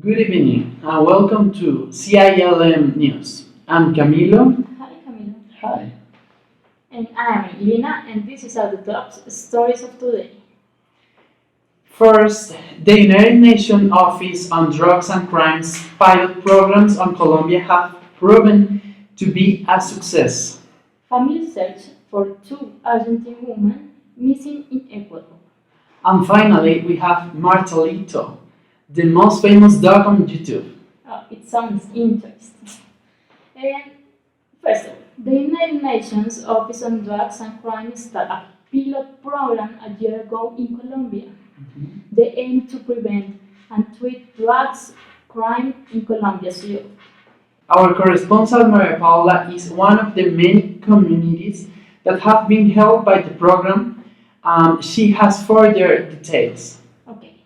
Good evening and welcome to CILM News. I'm Camilo. Hi Camilo. Hi. And I am Elena, and this is our top stories of today. First, the United Nations Office on Drugs and Crimes pilot programs on Colombia have proven to be a success. Families search for two Argentine women missing in Ecuador. And finally, we have Martelito, the most famous dog on YouTube. It sounds interesting. And first of all, the United Nations Office on Drugs and Crime started a pilot program a year ago in Colombia. They aim to prevent and treat drugs crime in Colombia's youth. Our correspondent Maria Paula is one of the many communities that have been helped by the program. She has further details. Okay,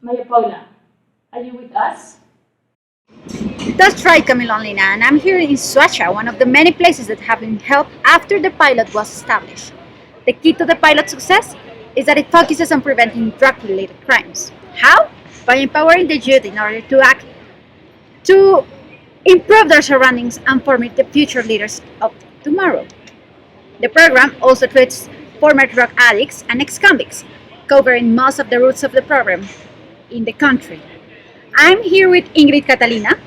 Maria Paula, are you with us? That's right, Camilo and Lina, and I'm here in Suacha, one of the many places that have been helped after the pilot was established. The key to the pilot success is that it focuses on preventing drug-related crimes. How? By empowering the youth in order to act to improve their surroundings and forming the future leaders of tomorrow. The program also treats former drug addicts and ex-convicts, covering most of the routes of the program in the country. I'm here with Ingrid Catalina,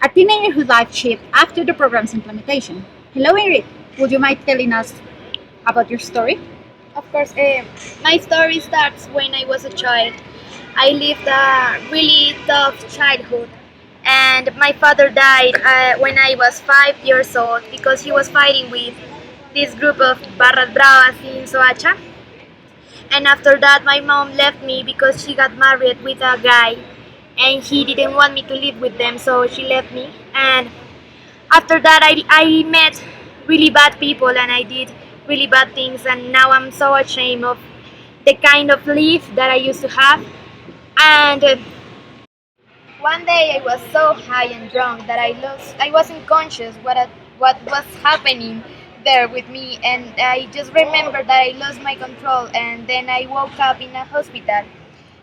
a teenager whose life shifted after the program's implementation. Hello, Ingrid. Would you mind telling us about your story? Of course, my story starts when I was a child. I lived a really tough childhood, and my father died when I was 5 years old because he was fighting with this group of barras bravas in Soacha. And after that, my mom left me because she got married with a guy, and he didn't want me to live with them, so she left me. And after that, I met really bad people, and I did really bad things, and now I'm so ashamed of the kind of life that I used to have. And one day I was so high and drunk that I wasn't conscious what was happening there with me, and I just remember that I lost my control, and then I woke up in a hospital,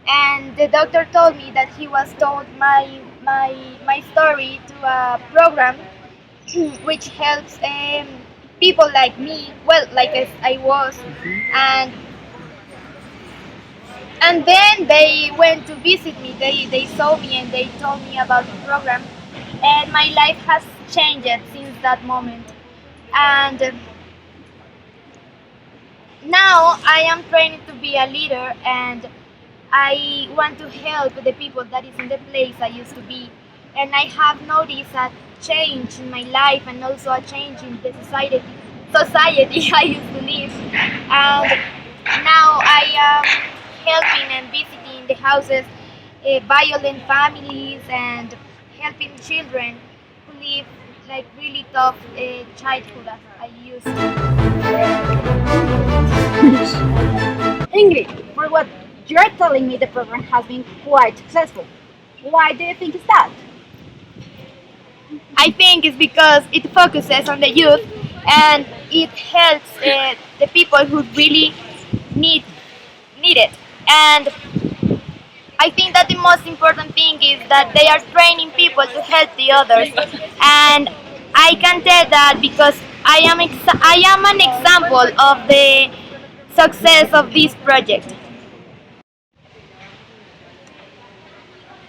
and the doctor told me that he was told my story to a program which helps people like me, well, like as I was, and and then they went to visit me. They saw me and they told me about the program, and my life has changed since that moment. And now I am training to be a leader, and I want to help the people that is in the place I used to be. And I have noticed a change in my life and also a change in the society I used to live. And now I am helping and visiting the houses, violent families, and helping children who live like really tough childhood as I used to. Ingrid, for what you're telling me, the program has been quite successful. Why do you think it's that? I think it's because it focuses on the youth, and it helps the people who really need it. And I think that the most important thing is that they are training people to help the others. And I can tell that because I am an example of the success of this project.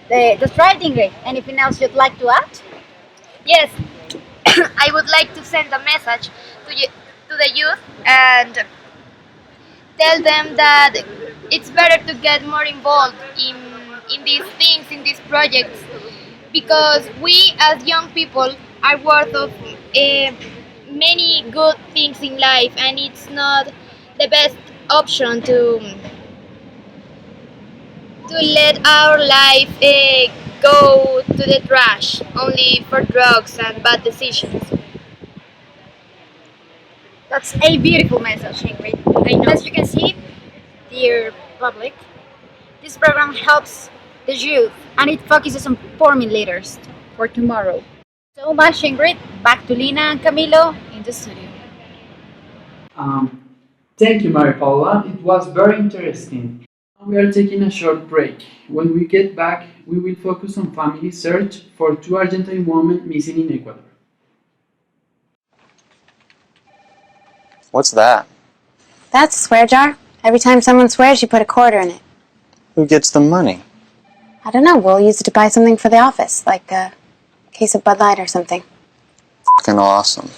That's right, Ingrid. Anything else you'd like to add? Yes, I would like to send a message to the youth and tell them that it's better to get more involved in these things, in these projects, because we as young people are worth of many good things in life, and it's not the best option to let our life go to the trash only for drugs and bad decisions. That's a beautiful message, Ingrid. I know. As you can see, dear public, this program helps the youth and it focuses on forming leaders for tomorrow. So much, Ingrid. Back to Lina and Camilo in the studio. Um, Thank you, Maria Paula. It was very interesting. We are taking a short break. When we get back, we will focus on family search for two Argentine women missing in Ecuador. What's that? That's a swear jar. Every time someone swears, you put a quarter in it. Who gets the money? I don't know. We'll use it to buy something for the office, like a case of Bud Light or something. Fucking awesome.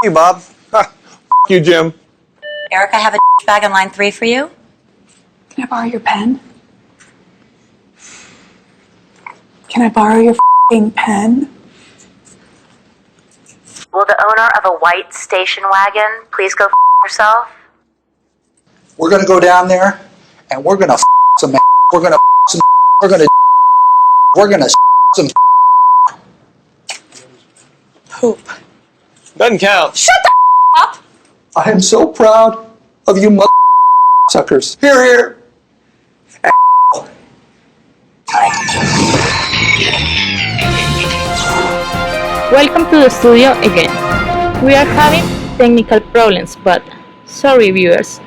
You, Bob. You, Jim. Eric, I have a bag on line 3 for you. Can I borrow your pen? Can I borrow your pen? Will the owner of a white station wagon please go yourself? We're gonna go down there and we're gonna some. We're gonna some. We're gonna some. Poop. Doesn't count. Shut the up! I am so proud of you suckers. Here, here. Welcome to the studio again. We are having technical problems, but sorry viewers.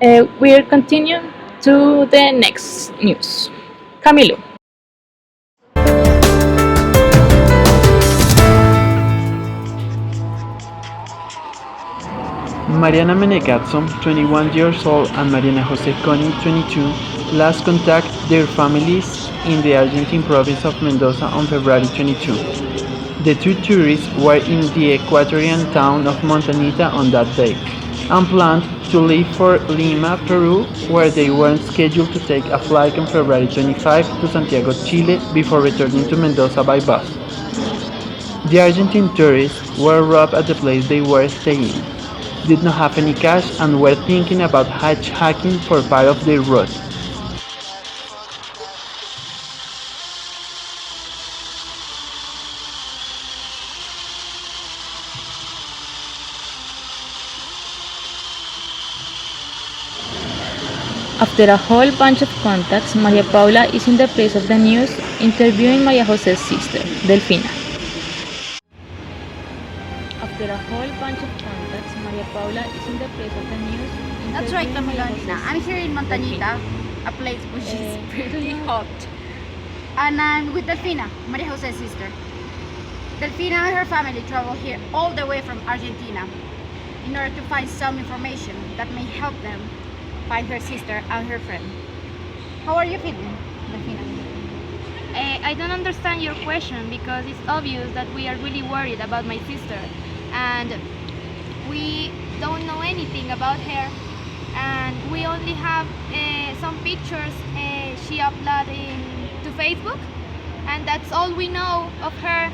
We'll continue to the next news. Camilo. Mariana Menegazzo, 21 years old, and Mariana Jose Coni, 22, last contact their families in the Argentine province of Mendoza on February 22. The two tourists were in the Ecuadorian town of Montanita on that day, and planned to leave for Lima, Peru, where they were scheduled to take a flight on February 25 to Santiago, Chile, before returning to Mendoza by bus. The Argentine tourists were robbed at the place they were staying, did not have any cash, and were thinking about hijacking for part of their route. After a whole bunch of contacts, Maria Paula is in the place of the news, interviewing Maria Jose's sister, Delfina. After a whole bunch of contacts, Maria Paula is in the place of the news. That's right, Camila. I'm here in Montañita, a place which is pretty hot. And I'm with Delfina, Maria Jose's sister. Delfina and her family traveled here all the way from Argentina in order to find some information that may help them find her sister and her friend. How are you feeling, Delfina? I don't understand your question because it's obvious that we are really worried about my sister and we don't know anything about her and we only have some pictures she uploaded to Facebook and that's all we know of her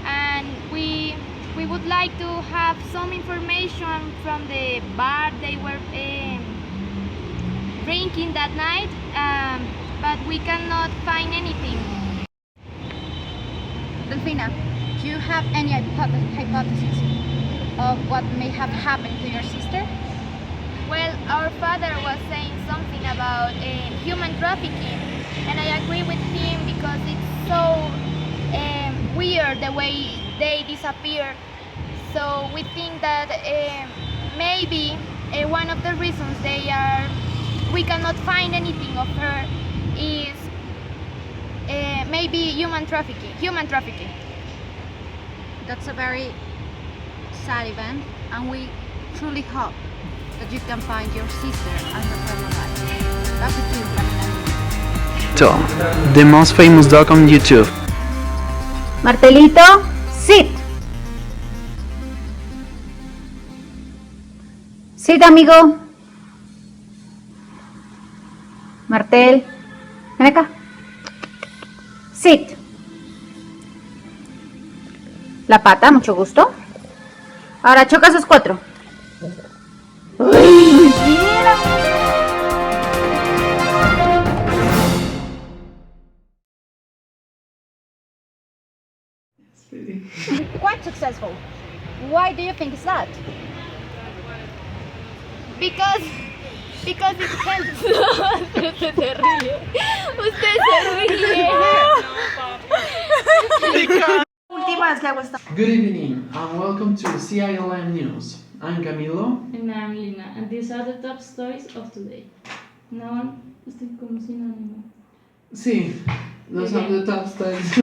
and we would like to have some information from the bar they were drinking that night, but we cannot find anything. Delfina, do you have any hypothesis of what may have happened to your sister? Well, our father was saying something about human trafficking, and I agree with him because it's so weird the way they disappear. So we think that maybe one of the reasons we cannot find anything of her is maybe human trafficking. That's a very sad event, and we truly hope that you can find your sister and her friend alive. That's the truth, The most famous dog on YouTube. Martelito, sit. Sit, amigo. Martel, ven acá. Sit. La pata, mucho gusto. Ahora choca sus 4. ¡Uy! ¡Mira! Quite successful. Why do you think it's that? Because it helps. Usted se ríe. Good evening and welcome to CILM News. I'm Camilo. And I'm Lina, and these are the top stories of today. Now estoy como sinónimo. Sí, those are the top stories.